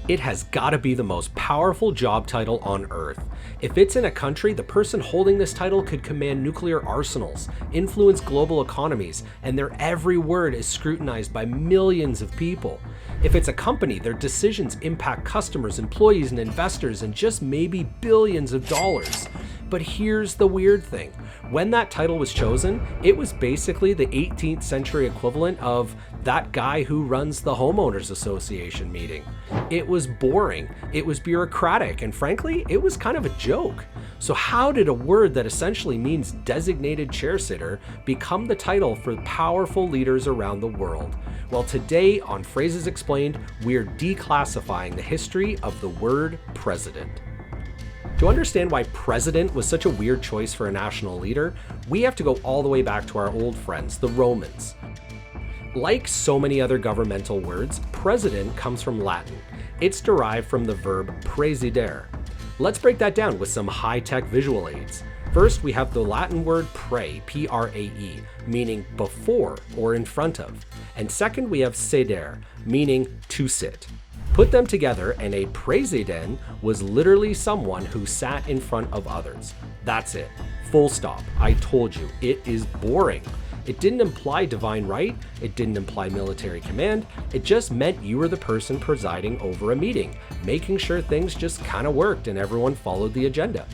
It has got to be the most powerful job title on Earth. If it's in a country, the person holding this title could command nuclear arsenals, influence global economies, and their every word is scrutinized by millions of people. If it's a company, their decisions impact customers, employees, and investors, and just maybe billions of dollars. But here's the weird thing. When that title was chosen, it was basically the 18th century equivalent of that guy who runs the homeowners association meeting. It was boring, it was bureaucratic, and frankly, it was kind of a joke. So how did a word that essentially means designated chair sitter become the title for powerful leaders around the world? Well, today on Phrases Explained, we're declassifying the history of the word president. To understand why president was such a weird choice for a national leader, we have to go all the way back to our old friends, the Romans. Like so many other governmental words, president comes from Latin. It's derived from the verb praesidere. Let's break that down with some high-tech visual aids. First, we have the Latin word prae, P-R-A-E, meaning before or in front of. And second, we have sedere, meaning to sit. Put them together and a praesident was literally someone who sat in front of others. That's it. Full stop. I told you, it is boring. It didn't imply divine right, it didn't imply military command, it just meant you were the person presiding over a meeting, making sure things just kind of worked and everyone followed the agenda.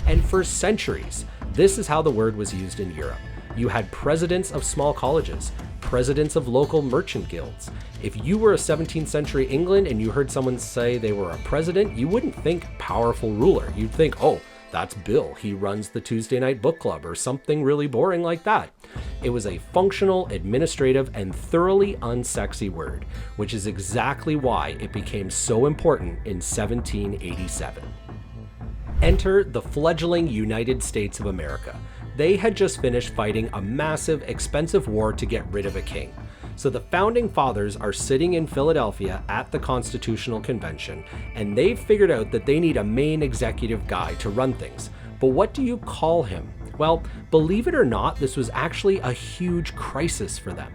And for centuries, this is how the word was used in Europe. You had presidents of small colleges, presidents of local merchant guilds. If you were a 17th century England and you heard someone say they were a president, you wouldn't think powerful ruler. You'd think, oh, that's Bill, he runs the Tuesday night book club, or something really boring like that. It was a functional, administrative, and thoroughly unsexy word, which is exactly why it became so important in 1787. Enter the fledgling United States of America. They had just finished fighting a massive, expensive war to get rid of a king. So the founding fathers are sitting in Philadelphia at the Constitutional Convention, and they've figured out that they need a main executive guy to run things. But what do you call him? Well, believe it or not, this was actually a huge crisis for them.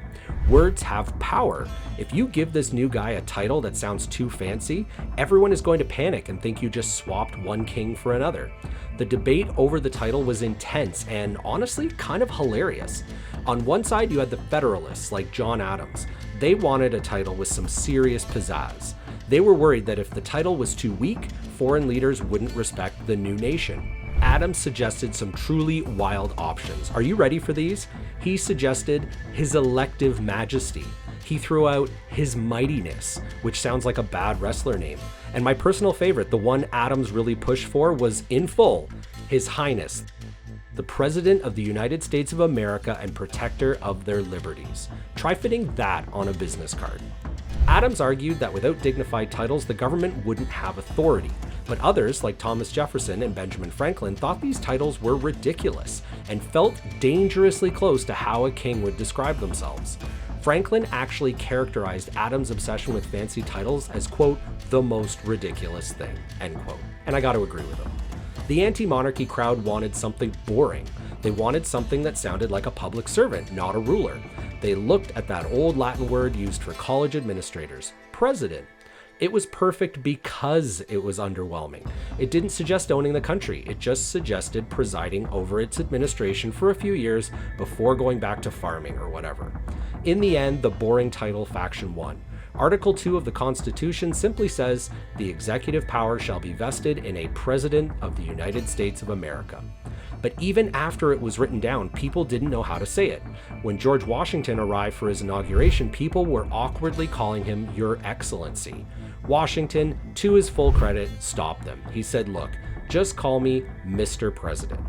Words have power. If you give this new guy a title that sounds too fancy, everyone is going to panic and think you just swapped one king for another. The debate over the title was intense and honestly kind of hilarious. On one side, you had the Federalists like John Adams. They wanted a title with some serious pizzazz. They were worried that if the title was too weak, foreign leaders wouldn't respect the new nation. Adams suggested some truly wild options. Are you ready for these? He suggested His Elective Majesty. He threw out His Mightiness, which sounds like a bad wrestler name. And my personal favorite, the one Adams really pushed for, was in full, His Highness, the President of the United States of America and protector of their liberties. Try fitting that on a business card. Adams argued that without dignified titles, the government wouldn't have authority. But others, like Thomas Jefferson and Benjamin Franklin, thought these titles were ridiculous and felt dangerously close to how a king would describe themselves. Franklin actually characterized Adams' obsession with fancy titles as, quote, the most ridiculous thing, end quote. And I got to agree with him. The anti-monarchy crowd wanted something boring. They wanted something that sounded like a public servant, not a ruler. They looked at that old Latin word used for college administrators, president. It was perfect because it was underwhelming. It didn't suggest owning the country. It just suggested presiding over its administration for a few years before going back to farming or whatever. In the end, the boring title faction won. Article 2 of the Constitution simply says, the executive power shall be vested in a President of the United States of America. But even after it was written down, people didn't know how to say it. When George Washington arrived for his inauguration, people were awkwardly calling him Your Excellency. Washington, to his full credit, stopped them. He said, look, just call me Mr. President.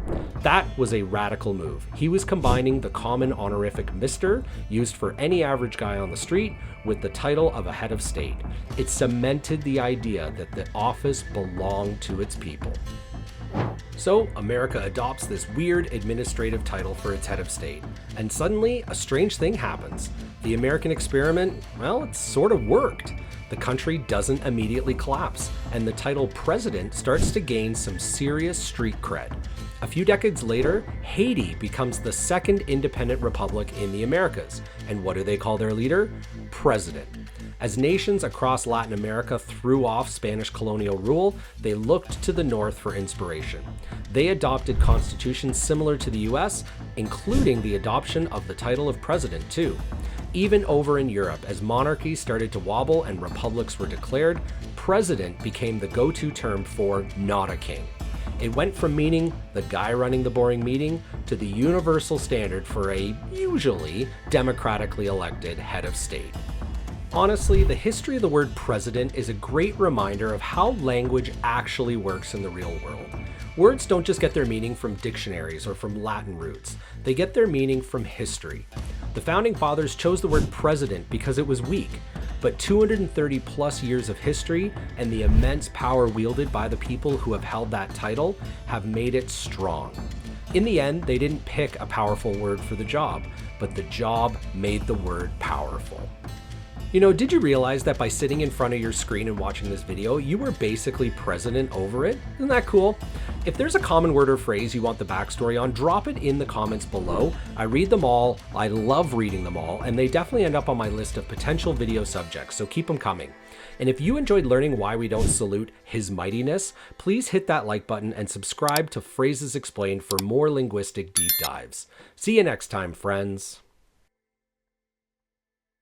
That was a radical move. He was combining the common honorific Mr., used for any average guy on the street, with the title of a head of state. It cemented the idea that the office belonged to its people. So America adopts this weird administrative title for its head of state, and suddenly a strange thing happens. The American experiment, well, it sort of worked. The country doesn't immediately collapse, and the title president starts to gain some serious street cred. A few decades later, Haiti becomes the second independent republic in the Americas, and what do they call their leader? President. As nations across Latin America threw off Spanish colonial rule, they looked to the north for inspiration. They adopted constitutions similar to the US, including the adoption of the title of president too. Even over in Europe, as monarchies started to wobble and republics were declared, president became the go-to term for not a king. It went from meaning the guy running the boring meeting to the universal standard for a usually democratically elected head of state. Honestly, the history of the word president is a great reminder of how language actually works in the real world. Words don't just get their meaning from dictionaries or from Latin roots. They get their meaning from history. The founding fathers chose the word president because it was weak, but 230 plus years of history and the immense power wielded by the people who have held that title have made it strong. In the end, they didn't pick a powerful word for the job, but the job made the word powerful. You know, did you realize that by sitting in front of your screen and watching this video, you were basically president over it? Isn't that cool? If there's a common word or phrase you want the backstory on, drop it in the comments below. I read them all, I love reading them all, and they definitely end up on my list of potential video subjects, so keep them coming. And if you enjoyed learning why we don't salute His Mightiness, please hit that like button and subscribe to Phrases Explained for more linguistic deep dives. See you next time, friends.